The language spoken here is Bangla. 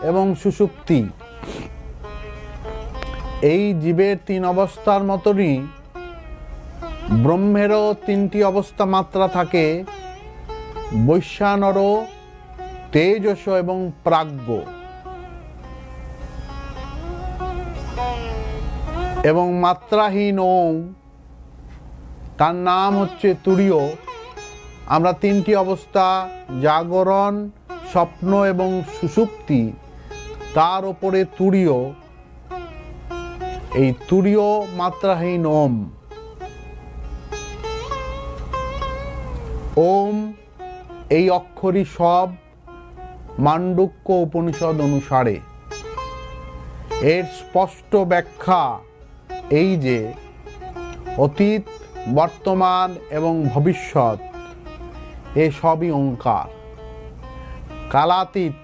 এবং সুষুপ্তি। এই জীবের তিন অবস্থার মতনই ব্রহ্মেরও তিনটি অবস্থা মাত্রা থাকে, বৈশ্বানর, তেজস এবং প্রাজ্ঞ। এবং মাত্রাহীন ওম, তার নাম হচ্ছে তুরীয়। আমরা তিনটি অবস্থা, জাগরণ, স্বপ্ন এবং সুষুপ্তি, তার ওপরে তুরীয়, এই তুরীয় মাত্রাহীন ওম। ওম এই অক্ষরই সব মান্ডুক্য উপনিষদ অনুসারে। এর স্পষ্ট ব্যাখ্যা এই যে অতীত, বর্তমান এবং ভবিষ্যৎ এ সবই ওঙ্কার। কালাতীত